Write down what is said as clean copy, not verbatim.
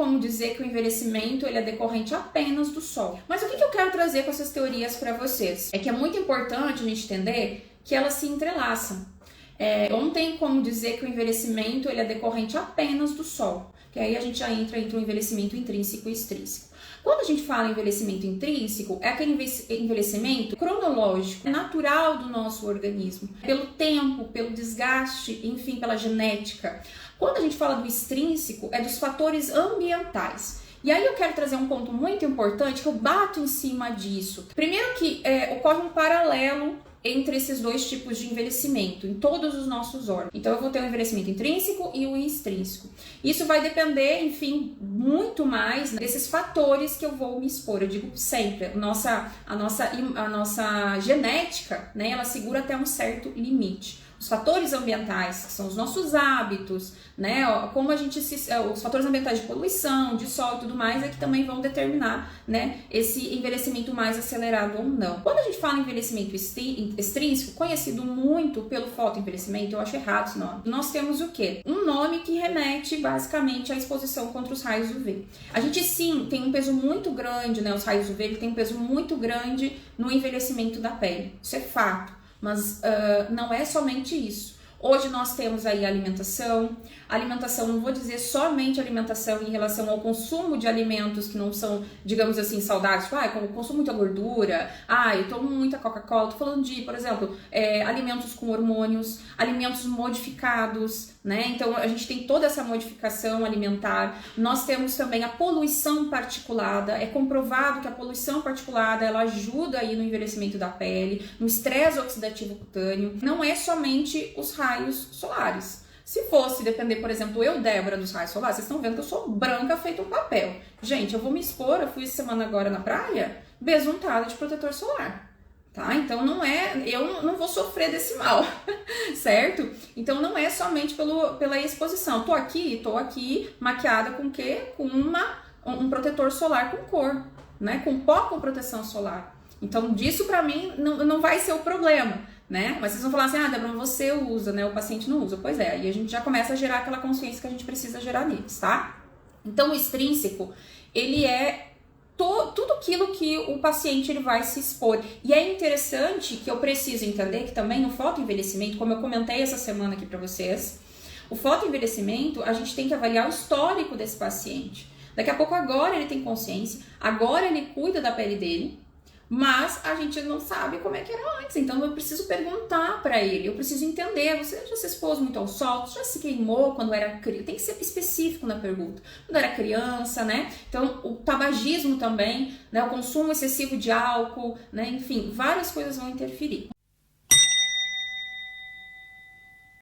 como dizer que o envelhecimento ele é decorrente apenas do sol. Mas o que eu quero trazer com essas teorias para vocês? É que é muito importante a gente entender que elas se entrelaçam. Não tem como dizer que o envelhecimento ele é decorrente apenas do sol, que aí a gente já entra entre o envelhecimento intrínseco e extrínseco. Quando a gente fala em envelhecimento intrínseco, é aquele envelhecimento cronológico, natural do nosso organismo, pelo tempo, pelo desgaste, enfim, pela genética. Quando a gente fala do extrínseco, é dos fatores ambientais. E aí eu quero trazer um ponto muito importante que eu bato em cima disso. Primeiro que ocorre um paralelo entre esses dois tipos de envelhecimento, em todos os nossos órgãos. Então eu vou ter o envelhecimento intrínseco e o extrínseco. Isso vai depender, enfim, muito mais desses fatores que eu vou me expor. Eu digo sempre, a nossa genética, né, ela segura até um certo limite. Os fatores ambientais, que são os nossos hábitos, né, como a gente os fatores ambientais de poluição, de sol e tudo mais, é que também vão determinar, né, esse envelhecimento mais acelerado ou não. Quando a gente fala em envelhecimento extrínseco, conhecido muito pelo fotoenvelhecimento, eu acho errado esse nome. Nós temos o quê? Um nome que remete basicamente à exposição contra os raios UV. A gente sim tem um peso muito grande, né, os raios UV ele tem um peso muito grande no envelhecimento da pele. Isso é fato. Mas não é somente isso. Hoje nós temos aí alimentação, não vou dizer somente alimentação em relação ao consumo de alimentos que não são, digamos assim, saudáveis, tipo, eu consumo muita gordura, eu tomo muita Coca-Cola, tô falando de, por exemplo, alimentos com hormônios, alimentos modificados, né? Então a gente tem toda essa modificação alimentar. Nós temos também a poluição particulada. É comprovado que a poluição particulada ela ajuda aí no envelhecimento da pele, no estresse oxidativo cutâneo. Não é somente os raios solares. Se fosse depender, por exemplo, Débora, dos raios solares, vocês estão vendo que eu sou branca feito um papel. Gente, eu vou me expor, eu fui essa semana agora na praia, besuntada de protetor solar. Tá? Então eu não vou sofrer desse mal, certo? Então não é somente pela exposição. Tô aqui maquiada com o quê? Com um protetor solar com cor, né? Com pó com proteção solar. Então disso pra mim não vai ser o problema, né? Mas vocês vão falar assim, Débora, você usa, né? O paciente não usa. Pois é, aí a gente já começa a gerar aquela consciência que a gente precisa gerar neles, tá? Então o extrínseco, ele é tudo aquilo que o paciente ele vai se expor. E é interessante que eu preciso entender que também no fotoenvelhecimento, como eu comentei essa semana aqui para vocês, o fotoenvelhecimento, a gente tem que avaliar o histórico desse paciente. Daqui a pouco agora ele tem consciência, agora ele cuida da pele dele, mas a gente não sabe como é que era antes, então eu preciso perguntar para ele, eu preciso entender, você já se expôs muito ao sol, já se queimou quando era criança, tem que ser específico na pergunta, quando era criança, né? Então o tabagismo também, né? O consumo excessivo de álcool, né? Enfim, várias coisas vão interferir.